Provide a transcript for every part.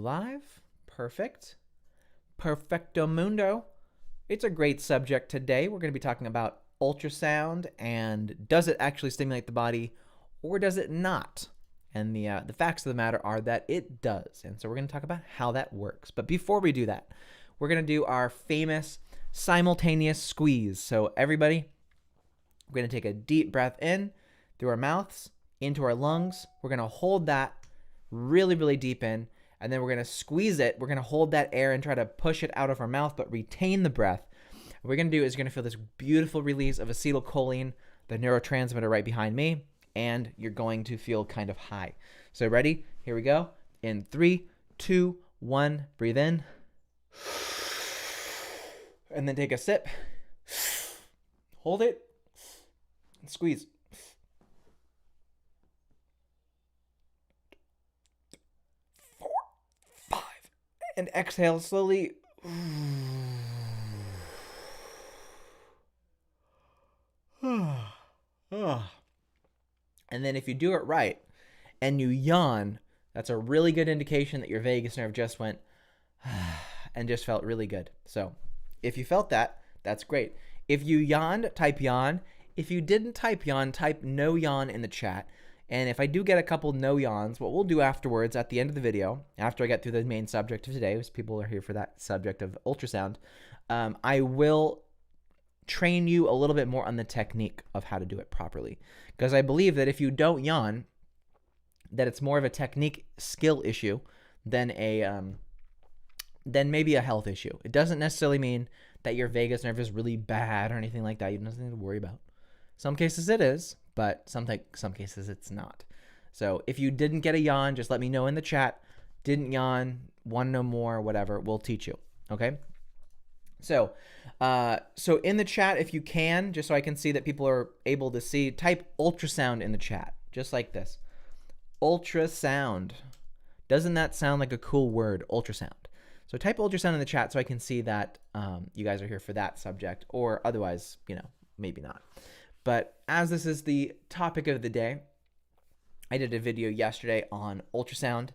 live. Perfect. Perfecto mundo. It's a great subject today. We're going to be talking about ultrasound and does it actually stimulate the body or does it not? And the facts of the matter are that it does. And so we're going to talk about how that works. But before we do that, we're going to do our famous simultaneous squeeze. So everybody, we're going to take a deep breath in through our mouths into our lungs. We're going to hold that really, really deep in, and then we're going to squeeze it. We're going to hold that air and try to push it out of our mouth, but retain the breath. What we're going to do is you're going to feel this beautiful release of acetylcholine, the neurotransmitter right behind me, and you're going to feel kind of high. So ready? Here we go. In 3, 2, 1, breathe in. And then take a sip. Hold it. And squeeze. 4, 5. And exhale slowly. And then if you do it right and you yawn, that's a really good indication that your vagus nerve just went and just felt really good. So if you felt that, that's great. If you yawned, type yawn. If you didn't type yawn, type no yawn in the chat. And if I do get a couple no yawns, what we'll do afterwards at the end of the video, after I get through the main subject of today, because people are here for that subject of ultrasound, I will train you a little bit more on the technique of how to do it properly. Because I believe that if you don't yawn, that it's more of a technique skill issue than maybe a health issue. It doesn't necessarily mean that your vagus nerve is really bad or anything like that. You have nothing to worry about. Some cases it is, but some cases it's not. So if you didn't get a yawn, just let me know in the chat. Didn't yawn, want to know more, whatever, we'll teach you. Okay? So in the chat, if you can, just so I can see that people are able to see, type ultrasound in the chat, just like this. Ultrasound. Doesn't that sound like a cool word, ultrasound? So type ultrasound in the chat so I can see that you guys are here for that subject, or otherwise, maybe not. But as this is the topic of the day, I did a video yesterday on ultrasound,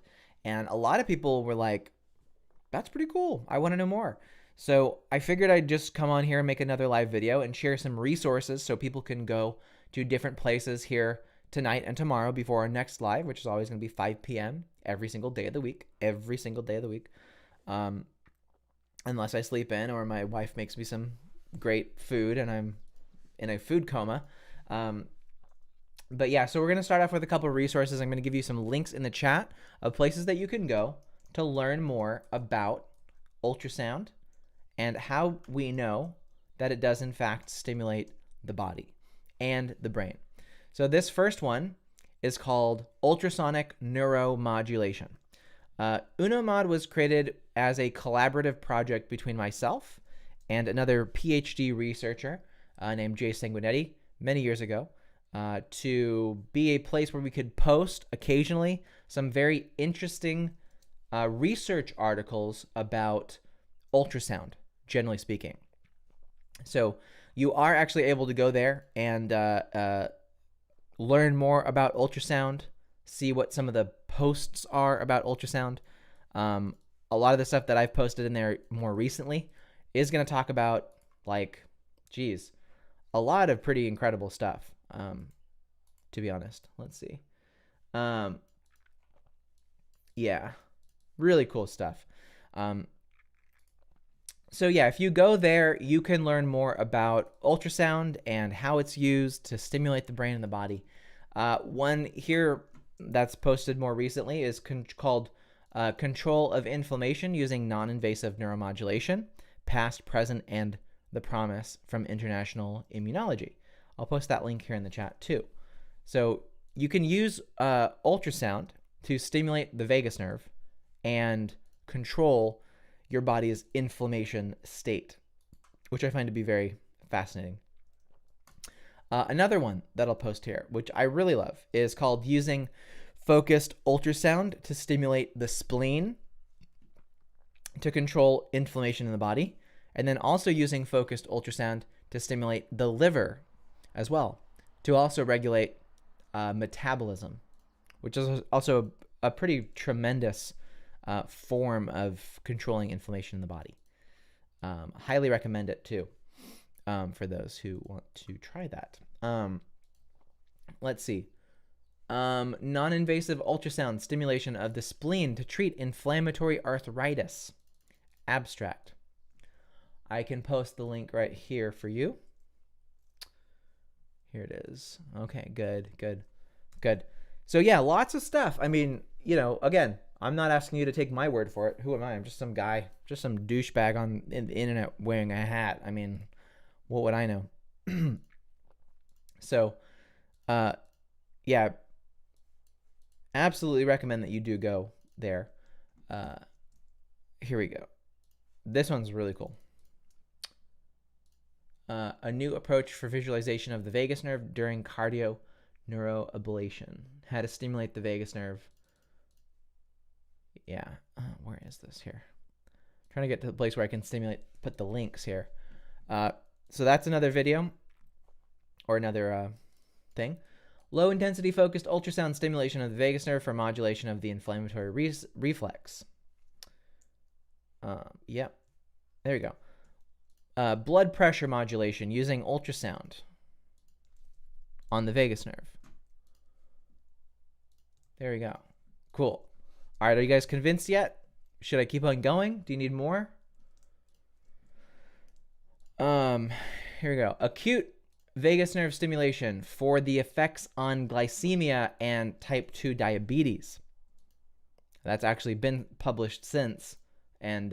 and a lot of people were like, that's pretty cool. I want to know more. So I figured I'd just come on here and make another live video and share some resources so people can go to different places here tonight and tomorrow before our next live, which is always going to be 5 p.m. every single day of the week, unless I sleep in or my wife makes me some great food and I'm in a food coma. But yeah, so we're going to start off with a couple of resources. I'm going to give you some links in the chat of places that you can go to learn more about ultrasound and how we know that it does in fact stimulate the body and the brain. So this first one is called ultrasonic neuromodulation. UNOMOD was created as a collaborative project between myself and another PhD researcher named Jay Sanguinetti many years ago to be a place where we could post occasionally some very interesting research articles about ultrasound, generally speaking. So you are actually able to go there and learn more about ultrasound, see what some of the posts are about ultrasound. A lot of the stuff that I've posted in there more recently is going to talk about, a lot of pretty incredible stuff, to be honest. Let's see. Yeah, really cool stuff. So yeah, if you go there, you can learn more about ultrasound and how it's used to stimulate the brain and the body. One here that's posted more recently is called Control of Inflammation Using Non-Invasive Neuromodulation, Past, Present, and the Promise from International Immunology. I'll post that link here in the chat too. So you can use ultrasound to stimulate the vagus nerve and control your body's inflammation state, which I find to be very fascinating. Another one that I'll post here, which I really love, is called Using Focused Ultrasound to Stimulate the Spleen to Control Inflammation in the Body, and then also using focused ultrasound to stimulate the liver as well, to also regulate metabolism, which is also a pretty tremendous form of controlling inflammation in the body. Highly recommend it too, for those who want to try that. Let's see. Non-invasive ultrasound stimulation of the spleen to treat inflammatory arthritis. Abstract. I can post the link right here for you. Here it is. Okay, good. So yeah, lots of stuff. I mean, you know, again, I'm not asking you to take my word for it. Who am I? I'm just some guy, just some douchebag on the internet wearing a hat. I mean, what would I know? So, yeah, absolutely recommend that you do go there. Here we go. This one's really cool. A new approach for visualization of the vagus nerve during cardio neuroablation. How to stimulate the vagus nerve. Yeah, where is this here? I'm trying to get to the place where I can put the links here. So that's another video or another thing. Low intensity focused ultrasound stimulation of the vagus nerve for modulation of the inflammatory reflex. Yep, there you go. Blood pressure modulation using ultrasound on the vagus nerve. There we go. Cool. All right, are you guys convinced yet? Should I keep on going? Do you need more? Here we go. Acute vagus nerve stimulation for the effects on glycemia and type 2 diabetes. That's actually been published since, and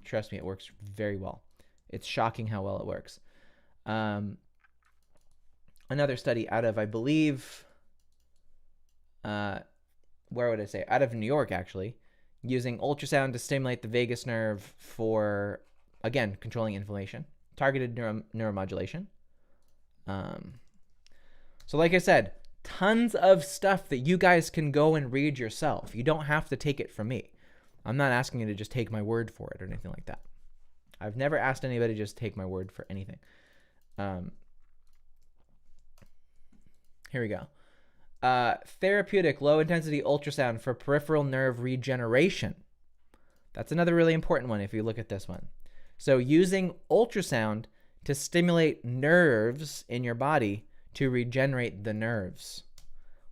trust me, it works very well. It's shocking how well it works. Another study out of, I believe, where would I say? Out of New York, actually, using ultrasound to stimulate the vagus nerve for, again, controlling inflammation, targeted neuromodulation. So like I said, tons of stuff that you guys can go and read yourself. You don't have to take it from me. I'm not asking you to just take my word for it or anything like that. I've never asked anybody to just take my word for anything. Here we go. Therapeutic low-intensity ultrasound for peripheral nerve regeneration. That's another really important one if you look at this one. So using ultrasound to stimulate nerves in your body to regenerate the nerves.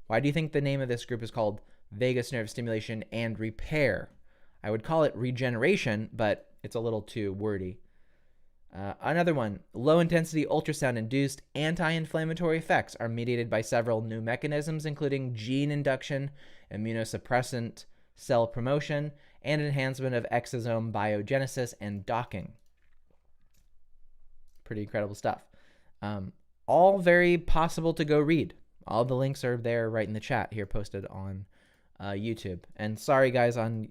Why do you think the name of this group is called Vagus Nerve Stimulation and Repair? I would call it regeneration, but it's a little too wordy. Another one, low-intensity ultrasound-induced anti-inflammatory effects are mediated by several new mechanisms, including gene induction, immunosuppressant cell promotion, and enhancement of exosome biogenesis and docking. Pretty incredible stuff. All very possible to go read. All the links are there right in the chat here posted on YouTube. And sorry, guys, on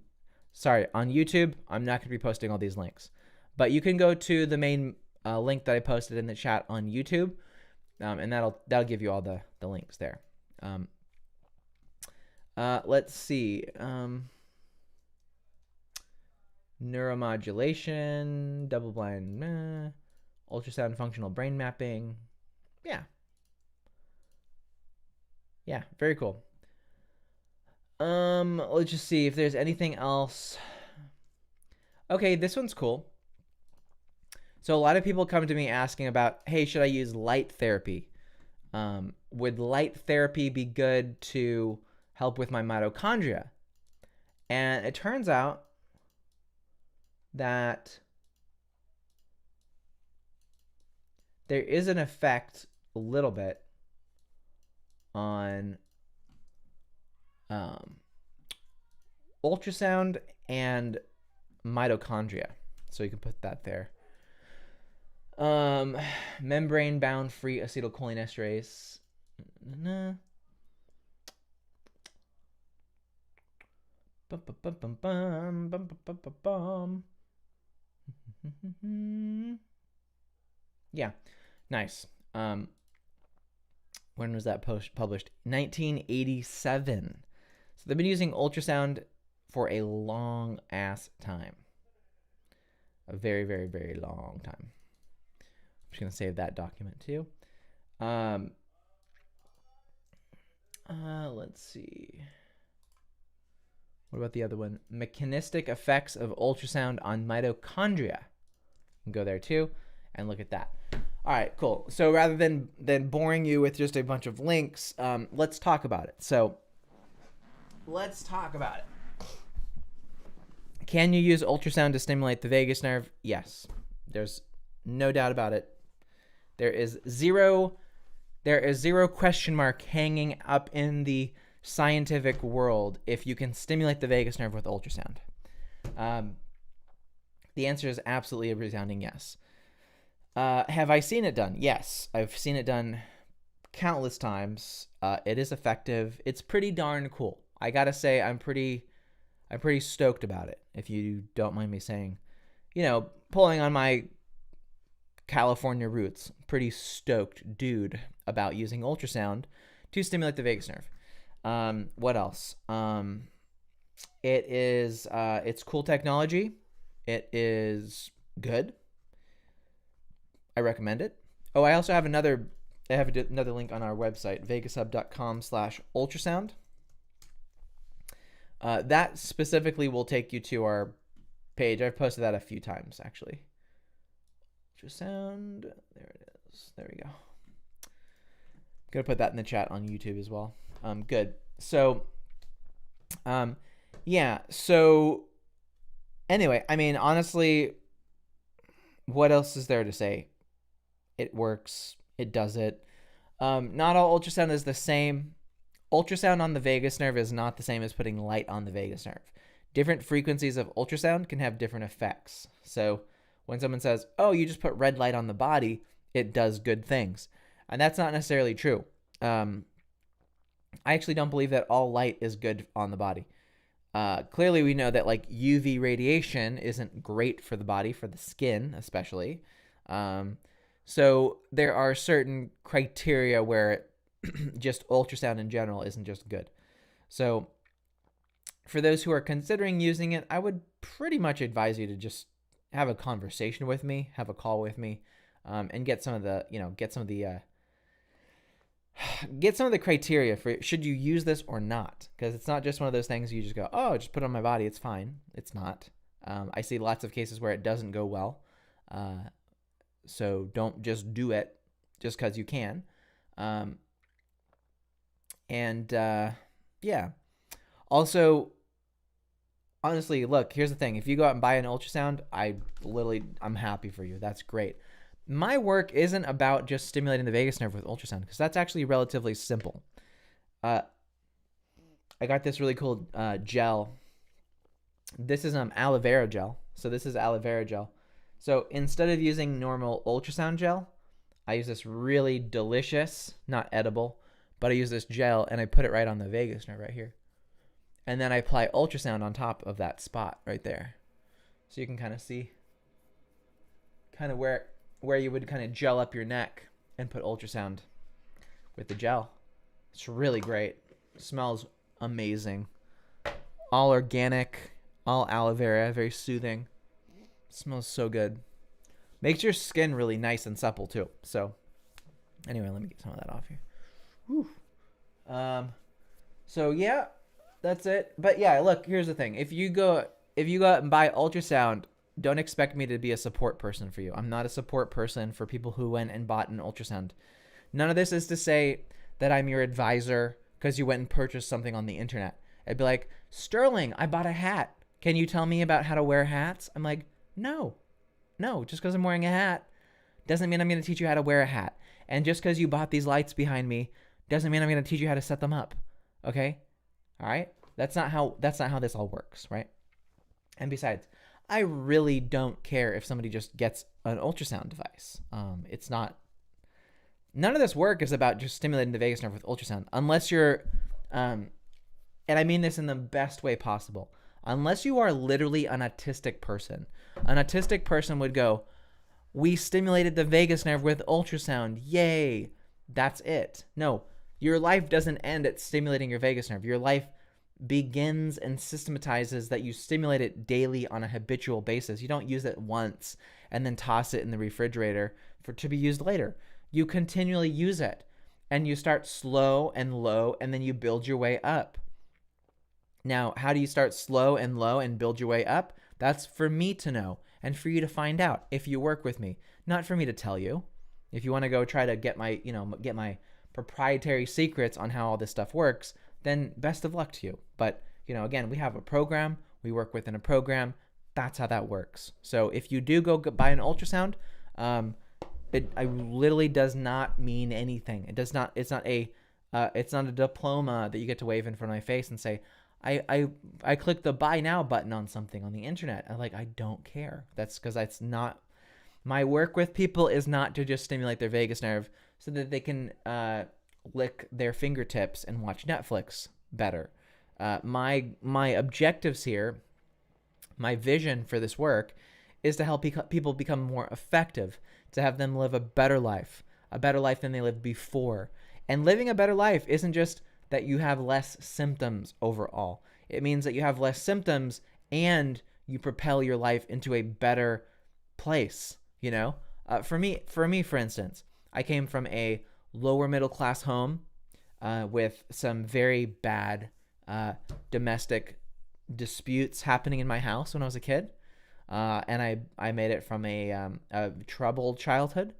YouTube, I'm not going to be posting all these links. But you can go to the main link that I posted in the chat on YouTube, and that'll give you all the links there. Let's see. Neuromodulation, double-blind, ultrasound functional brain mapping. Yeah, very cool. Let's just see if there's anything else. Okay, this one's cool. So a lot of people come to me asking about, hey, should I use light therapy? Would light therapy be good to help with my mitochondria? And it turns out that there is an effect a little bit on ultrasound and mitochondria. So you can put that there. Membrane-bound free acetylcholinesterase. Yeah, nice. When was that published? 1987. So they've been using ultrasound for a long ass time. A very, very, very long time. I'm just going to save that document too. Let's see. What about the other one? Mechanistic effects of ultrasound on mitochondria. You can go there too and look at that. All right, cool. So rather than boring you with just a bunch of links, let's talk about it. So let's talk about it. Can you use ultrasound to stimulate the vagus nerve? Yes. There's no doubt about it. There is zero question mark hanging up in the scientific world if you can stimulate the vagus nerve with ultrasound. The answer is absolutely a resounding yes. Have I seen it done? Yes, I've seen it done countless times. It is effective. It's pretty darn cool. I gotta say, I'm pretty stoked about it, if you don't mind me saying. You know, pulling on my California roots, pretty stoked dude about using ultrasound to stimulate the vagus nerve. What else? It's cool technology. It is good. I recommend it. Oh, I also have another link on our website, vegushub.com/ultrasound. That specifically will take you to our page. I've posted that a few times, actually. Ultrasound. There it is. There we go. Gonna put that in the chat on YouTube as well. Good. So, yeah. So, anyway, I mean, honestly, what else is there to say? It works. It does it. Not all ultrasound is the same. Ultrasound on the vagus nerve is not the same as putting light on the vagus nerve. Different frequencies of ultrasound can have different effects. So when someone says, oh, you just put red light on the body, it does good things. And that's not necessarily true. I actually don't believe that all light is good on the body. Clearly, we know that like UV radiation isn't great for the body, for the skin especially. So there are certain criteria where just ultrasound in general isn't just good. So for those who are considering using it, I would pretty much advise you to just have a conversation with me, have a call with me, and get some of the criteria for should you use this or not, because it's not just one of those things you just go, oh, just put it on my body, it's fine. It's not. I see lots of cases where it doesn't go well. So don't just do it just because you can. Yeah. Also, honestly, look, here's the thing. If you go out and buy an ultrasound, I'm happy for you. That's great. My work isn't about just stimulating the vagus nerve with ultrasound, because that's actually relatively simple. I got this really cool gel. This is aloe vera gel. So this is aloe vera gel. So instead of using normal ultrasound gel, I use this really delicious, not edible, but I use this gel and I put it right on the vagus nerve right here. And then I apply ultrasound on top of that spot right there. So you can kind of see kind of where you would kind of gel up your neck and put ultrasound with the gel. It's really great. It smells amazing. All organic, all aloe vera, very soothing. It smells so good. Makes your skin really nice and supple too. So anyway, let me get some of that off here. Whew. So yeah, that's it. But yeah, look, here's the thing. If you go out and buy ultrasound, don't expect me to be a support person for you. I'm not a support person for people who went and bought an ultrasound. None of this is to say that I'm your advisor because you went and purchased something on the internet. I'd be like, Sterling, I bought a hat. Can you tell me about how to wear hats? I'm like, no, just because I'm wearing a hat doesn't mean I'm going to teach you how to wear a hat. And just because you bought these lights behind me doesn't mean I'm going to teach you how to set them up. Okay? All right? That's not how this all works, right? And besides, I really don't care if somebody just gets an ultrasound device. It's not. None of this work is about just stimulating the vagus nerve with ultrasound, unless you're, and I mean this in the best way possible. Unless you are literally an autistic person. An autistic person would go, we stimulated the vagus nerve with ultrasound. Yay. That's it. No, your life doesn't end at stimulating your vagus nerve. Your life begins and systematizes that you stimulate it daily on a habitual basis. You don't use it once and then toss it in the refrigerator to be used later. You continually use it, and you start slow and low, and then you build your way up. Now, how do you start slow and low and build your way up? That's for me to know and for you to find out if you work with me, not for me to tell you. If you want to go try to get my proprietary secrets on how all this stuff works, then best of luck to you. But, again, we have a program, we work within a program. That's how that works. So if you do go buy an ultrasound, it literally does not mean anything. It does not. It's not a diploma that you get to wave in front of my face and say, I clicked the buy now button on something on the internet. I don't care. That's because that's not my work with people. Is not to just stimulate their vagus nerve so that they can lick their fingertips and watch Netflix better. My objectives here, my vision for this work, is to help people become more effective, to have them live a better life than they lived before. And living a better life isn't just that you have less symptoms overall. It means that you have less symptoms and you propel your life into a better place. For me, for instance, I came from a lower middle class home with some very bad domestic disputes happening in my house when I was a kid. And I made it from a troubled childhood,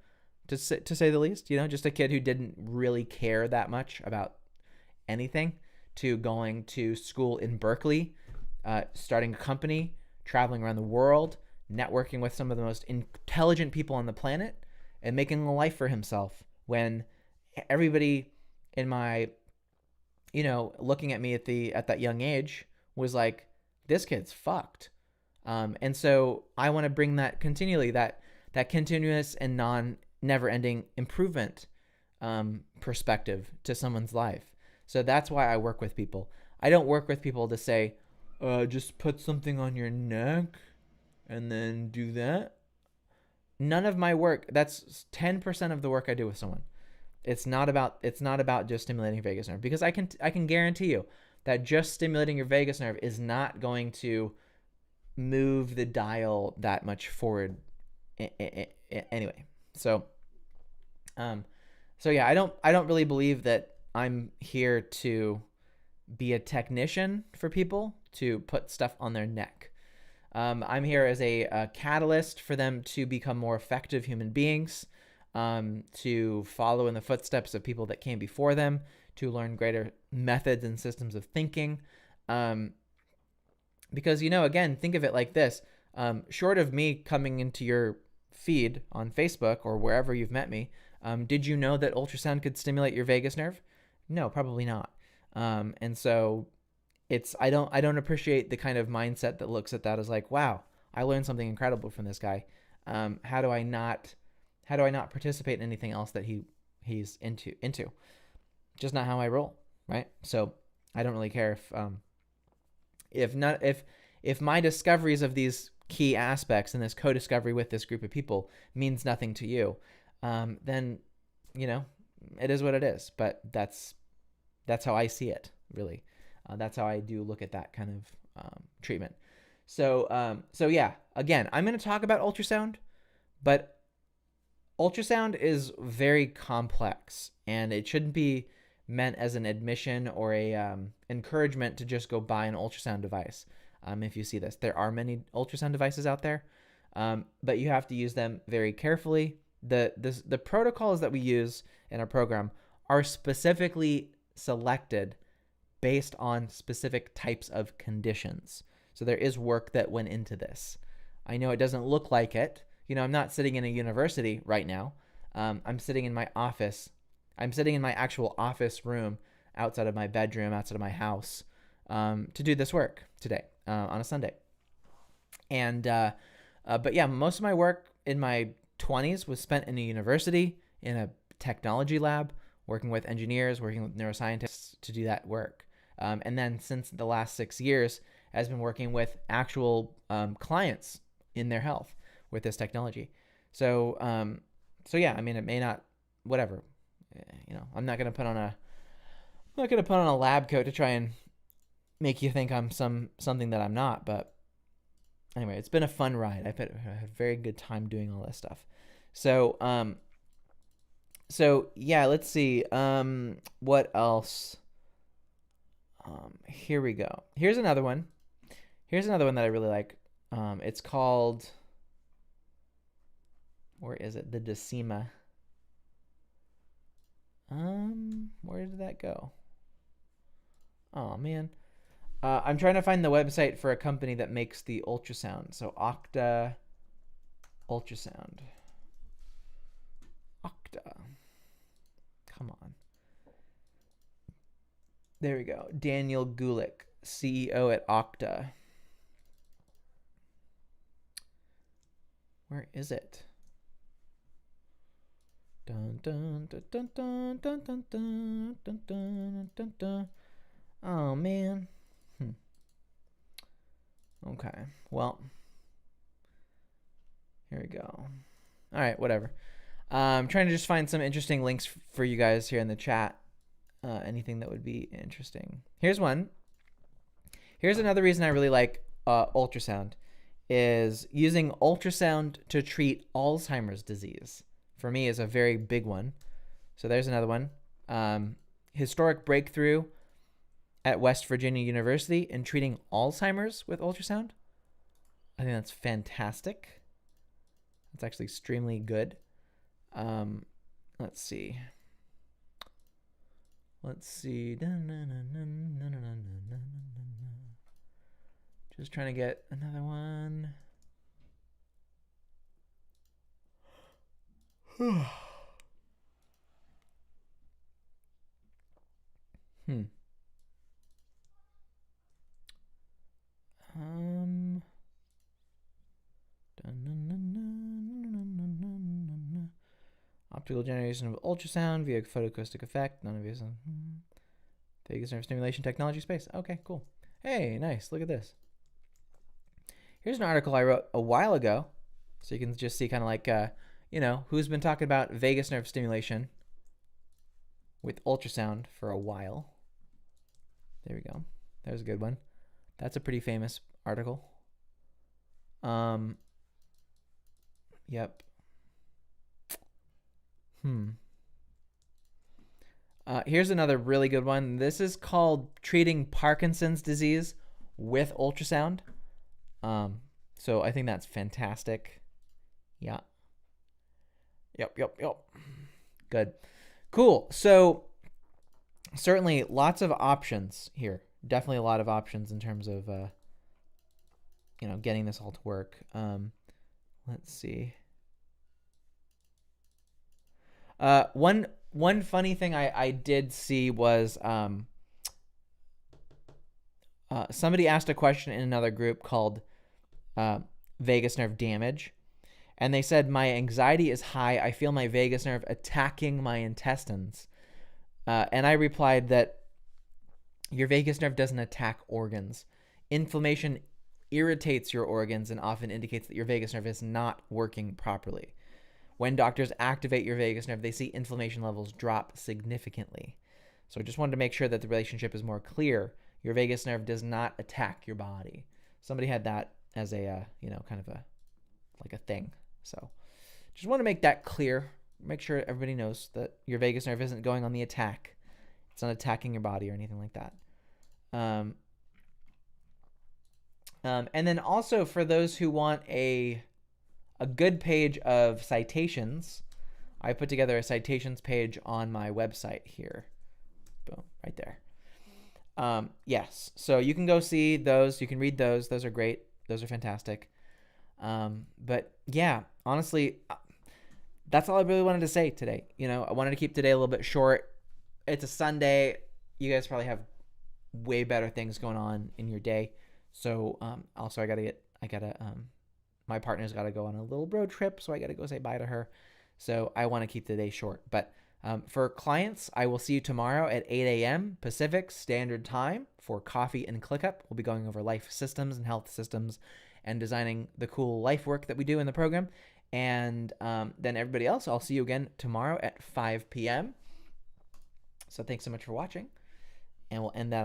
to say the least. Just a kid who didn't really care that much about anything, to going to school in Berkeley, starting a company, traveling around the world, networking with some of the most intelligent people on the planet, and making a life for himself. When everybody in my, looking at me at that young age was like, this kid's fucked. And so I want to bring that continually, that continuous and never-ending improvement perspective to someone's life. So that's why I work with people. I don't work with people to say, just put something on your neck and then do that. None of my work, that's 10% of the work I do with someone. It's not about just stimulating vagus nerve, because I can guarantee you that just stimulating your vagus nerve is not going to move the dial that much forward anyway. So yeah, I don't really believe that I'm here to be a technician for people to put stuff on their neck. I'm here as a catalyst for them to become more effective human beings, to follow in the footsteps of people that came before them, to learn greater methods and systems of thinking. Because, again, think of it like this. Short of me coming into your feed on Facebook or wherever you've met me, did you know that ultrasound could stimulate your vagus nerve? No, probably not. And so I don't appreciate the kind of mindset that looks at that as like, wow, I learned something incredible from this guy. How do I not participate in anything else that he's into? Just not how I roll, right? So I don't really care if my discoveries of these key aspects and this co-discovery with this group of people means nothing to you, then it is what it is. But that's how I see it, really. That's how I do look at that kind of treatment. So yeah, again, I'm going to talk about ultrasound, but ultrasound is very complex, and it shouldn't be meant as an admission or a encouragement to just go buy an ultrasound device. If you see this, there are many ultrasound devices out there, but you have to use them very carefully. The protocols that we use in our program are specifically selected based on specific types of conditions. So there is work that went into this. I know it doesn't look like it. I'm not sitting in a university right now. I'm sitting in my office. I'm sitting in my actual office room outside of my bedroom, outside of my house, to do this work today on a Sunday. And but yeah, most of my work in my 20s was spent in a university, in a technology lab, working with engineers, working with neuroscientists to do that work. And then since the last 6 years, has been working with actual clients in their health with this technology. So yeah, I mean, it may not, whatever. I'm not gonna put on a lab coat to try and make you think I'm something that I'm not. But anyway, it's been a fun ride. I've had a very good time doing all this stuff. So yeah, let's see. What else? Here we go. Here's another one. Here's another one that I really like. It's called, where is it? The Decima. Where did that go? Oh man. I'm trying to find the website for a company that makes the ultrasound. So Octa Ultrasound. Octa. Come on. There we go. Daniel Gulick, CEO at Octa. Where is it? Dun, dun, dun, dun, dun, dun, dun, dun, dun, dun, dun, dun. Oh man. Okay. Well, here we go. All right, whatever. I'm trying to just find some interesting links for you guys here in the chat. Anything that would be interesting. Here's one. Here's another reason I really like ultrasound, is using ultrasound to treat Alzheimer's disease. For me, is a very big one. So there's another one. Historic breakthrough at West Virginia University in treating Alzheimer's with ultrasound. I think that's fantastic. It's actually extremely good. Let's see. Just trying to get another one. Optical generation of ultrasound via photoacoustic effect, non-invasive vagus nerve stimulation technology space. Okay, cool. Hey, nice. Look at this. Here's an article I wrote a while ago, so you can just see kind of like, who's been talking about vagus nerve stimulation with ultrasound for a while. There we go. There's a good one. That's a pretty famous article. Yep. Here's another really good one. This is called Treating Parkinson's Disease with Ultrasound. So I think that's fantastic. Yeah. Yep. Good. Cool. So certainly lots of options here. Definitely a lot of options in terms of, getting this all to work. Let's see. One funny thing I did see was somebody asked a question in another group called vagus nerve damage, and they said, my anxiety is high. I feel my vagus nerve attacking my intestines. And I replied that your vagus nerve doesn't attack organs. Inflammation irritates your organs and often indicates that your vagus nerve is not working properly. When doctors activate your vagus nerve, they see inflammation levels drop significantly. So I just wanted to make sure that the relationship is more clear. Your vagus nerve does not attack your body. Somebody had that as a, kind of like a thing. So just want to make that clear. Make sure everybody knows that your vagus nerve isn't going on the attack. It's not attacking your body or anything like that. And then also for those who want a good page of citations, I put together a citations page on my website here. Boom, right there. Yes, so you can go see those. You can read those. Those are great. Those are fantastic. But yeah, honestly, that's all I really wanted to say today. I wanted to keep today a little bit short. It's a Sunday. You guys probably have way better things going on in your day. So also my partner's got to go on a little road trip, so I got to go say bye to her. So I want to keep the day short. But for clients, I will see you tomorrow at 8 a.m. Pacific Standard Time for Coffee and ClickUp. We'll be going over life systems and health systems and designing the cool life work that we do in the program. And then everybody else, I'll see you again tomorrow at 5 p.m. So thanks so much for watching. And we'll end that